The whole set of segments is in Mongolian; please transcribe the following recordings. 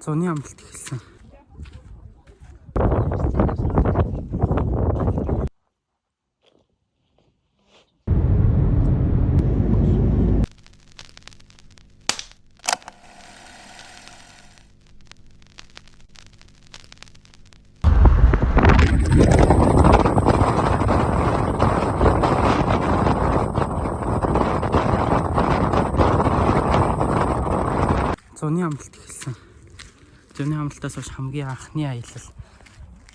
Зуны амлалт эхэлсэн. Зуны амлалт эхэлсэн. Зуны амлалтаас хойш хамгийн анхны аялал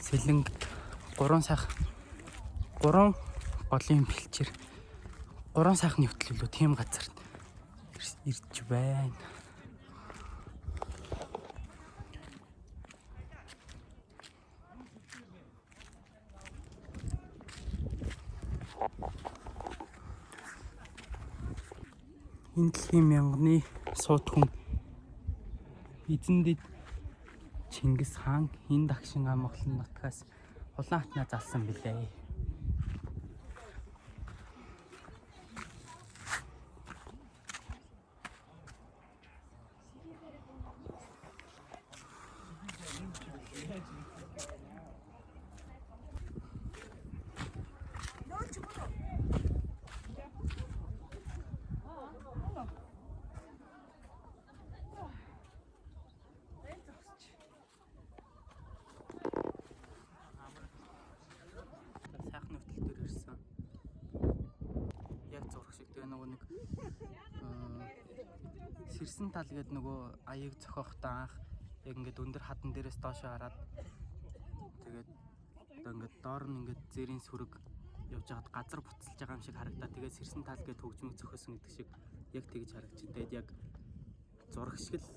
Сэлэнгт 3 голын бэлчээр 3 сайхны хөтлөлөө тийм газар ирж байна. Энэ дэлхийн мянганы сууд хүн эзэндэд Чингис хаан энэ дагшин амгалан нутгаас улаан хатнаа залсан билээ. Сэрсэн тал гээд нөгөө аяыг зохиохдоо анх яг ингээд өндөр хадан дээрээс доошоо хараад тэгээд ингээд доор нь ингээд зэрийн сүрэг явж хаад газар буцалж байгаа юм шиг харагдаа. Тэгээд сэрсэн тал гээд хөгжмөг зохиосон гэдэг шиг яг тэгж харагдчих. Тэгээд яг зураг шиг л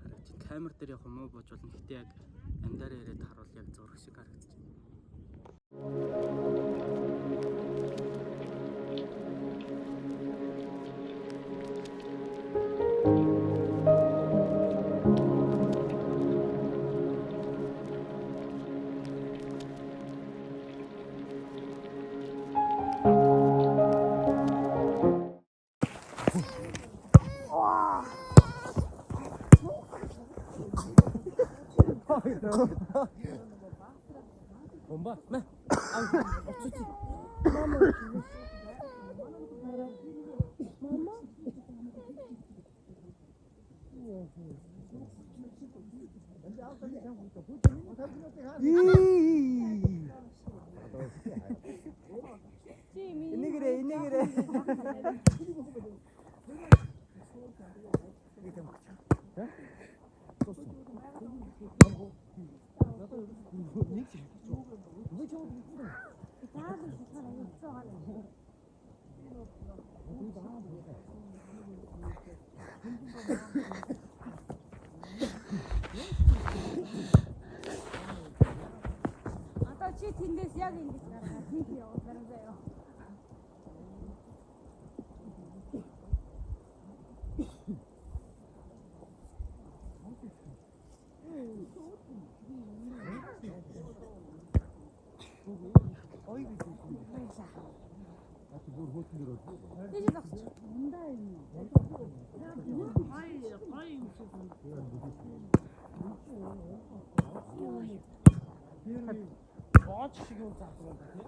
харагдчих. Камер дээр яг муу бууж болно. Гэхдээ яг амдаараа ирээд харуул яг зураг шиг харагдчих. Bomba, ne? Oturup. Mama. Ini gire. Одоо чи тэндээс яг ингэж гараад тийм явуулсан заяа. Тэжи зогсож. Ундаа юм. Бооч шиг юм заахгүй тийм.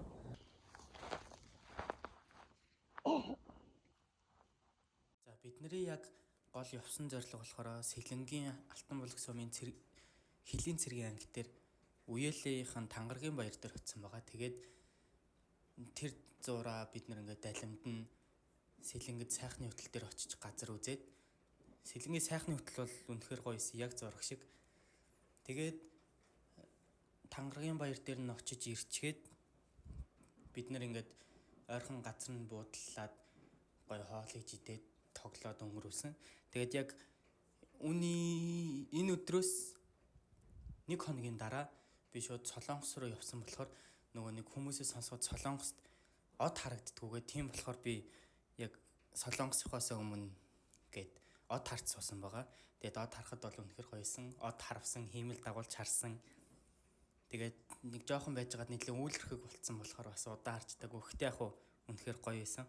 За бидний яг гол явсан зорилго болохоор Сэлэнгийн Алтан булаг сумын Хилийн цэргийн анги дээр Үеэлийнхэн Тангаргийн баяр дээр очсон байгаа. Тэгээд тэр зураа бид нэр ингээд далимдан Сэлэнгэд сайхны хөтөл дээр очиж газар үзээд Сэлэнгийн сайхны хөтөл бол үнэхээр гоё эсэ яг зураг шиг. Тэгээд Тангаргийн баяр дээр нь очиж ирчгээд бид нэр ингээд ойрхон газар нь буудлаад гоё хоол хийж идээд тоглоод өнгөрүүлсэн. Тэгээд яг энэ өдрөөс нэг хоногийн дараа би шууд Солонгос руу явсан болохоор нөгөө нэг хүмүүсээс сонсоод Солонгост од харагддгүйгээ тийм болохоор би яг Солонгосоос өмнө гээд од харж суусан байгаа. Тэгээд од харахад бол үнэхээр гоёсэн. Од харвсан, хиймэл дагуулж харсан. Тэгээд нэг жоохон байжгаад нийтлэн үйлэрхэг болцсон болохоор бас удаа харчдаг. Гэхдээ яг уу үнэхээр гоё байсан.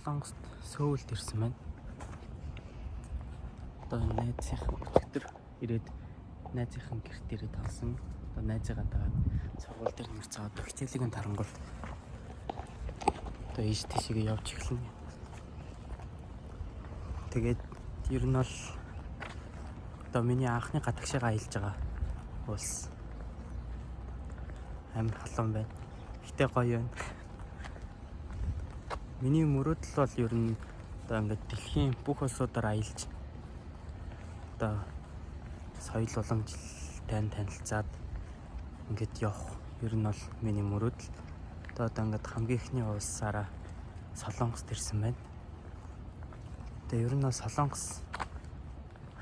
Солонгост Сөүлд ирсэн байна. Одоо найзынхан өчигдөр ирээд найзынхан гэрт ирээд алсан. Одоо найзыгаа дагаад сургууль дээр нэрцээд хичээлийг нь тарангуул. Одоо ийш тийшээ явж эхэлнэ. Тэгээд ер нь бол одоо миний анхны гадагшаага аялж байгаа улс амар халуун байна. Гэтэ гоё байна. Миний мөрөөдөл бол ер нь одоо ингээд дэлхийн бүх улсуудаар аялж одоо соёл уламжлалтай танилцаад ингээд явах ер нь бол миний мөрөөдөл. Одоо ингээд хамгийн ихний улсаараа Солонгост ирсэн байна. Тэгээ ер нь бол Солонгос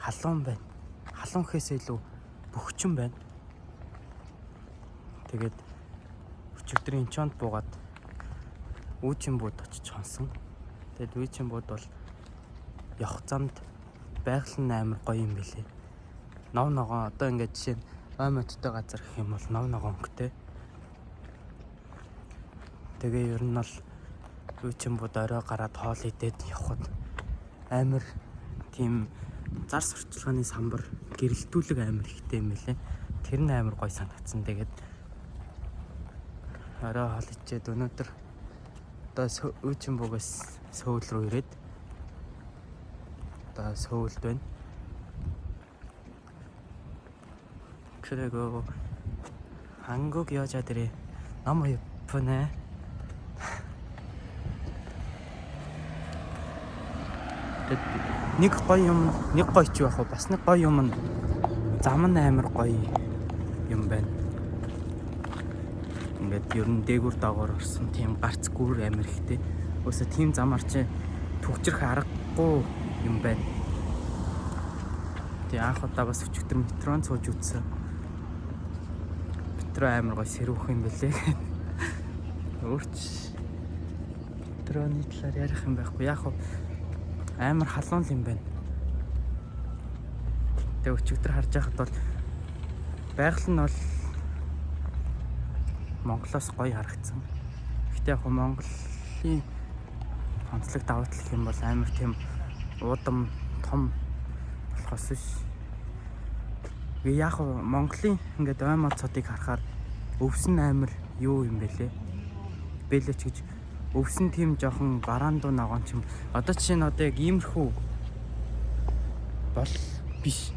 халуун байна. Халуун гэхээс илүү бөхчөн байна. Тэгээд өчигдөр Инчонд буугаад Үүчимбууд очиж хонсон. Тэгээд Үүчимбууд бол явах замд байгаль нь амар гоё юм билээ. Нов ногоон одоо ингээд жишээ нь Оймоттой газар гэх юм бол нов ногоон өнгөтэй. Тэгээ ер нь бол Үүчимбууд орой гараад хоол идээд явхад амар тийм зар сурталчилгааны самбар гэрэлтүүлэг амар ихтэй юм билээ. Тэр нь амар гоё санагдсан. Тэгээд орой хоол ичээд өнөөдөр одоо Үүчимбуугаас Сөүл рүү ирээд одоо Сөүлд байна. 그리고 한국 여자들이 너무 예쁘네. нэг гоё юм, нэг гоё ч байх уу. Бас нэг гоё юм нь зам нь амар гоё юм байна. Ингээд ер нь дээгүүр доогоор орсон тийм гарц гүр амар ихтэй. Өсө тийм замаар чи төгжрөх аргагүй юм байна. Тэгээ анх удаа бас өчигдөр метрон сууж үзсэн. Метро амар гоё сэрүүх юм бэлээ. Өөрч метроны талаар ярих юм байхгүй. Яг хөө амар халуун юм байна. Тэгээ өчигдөр харж байхад бол байгаль нь бол Монголоос гоё харагдсан. Гэхдээ яг Монголын онцлог давуу тал юм бол амар тийм уудам том болохоос биш. Яг Монголын ингээд Оймотцуудыг харахаар өвсөн амар юу юм бэлээ. Бэлэч гэж өвсөн тийм жоохон бараандуу ногоон ч юм. Одоо жишээ нь одоо яг иймэрхүү бол биш.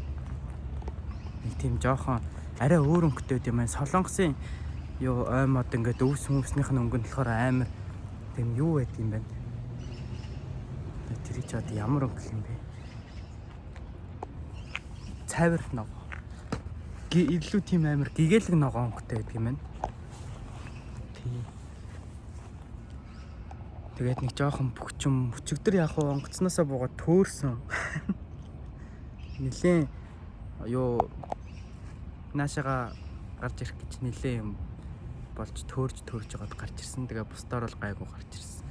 Нэг тийм жоохон арай өөр өнгөтэй юм байна. Солонгосын юу Оймод ингээд өвснийх нь өнгө нь болохоор амар тийм юу байд юм байна. Тэр ч одоо ямар өнгө юм бэ? Цайвар ногоо. Илүү тийм амар гэгээлэг ногоо өнгөтэй байдаг юм байна. Тэгээд нэг жоохон бөхчм өчигдөр яг онгоцноосоо буугаад төөрсөн. Нилээн юу наашаага гарч ирэх гэж нилээн юм болж төөрж жагаад гарч ирсэн. Тэгээ бусдаар бол гайгүй гарч ирсэн.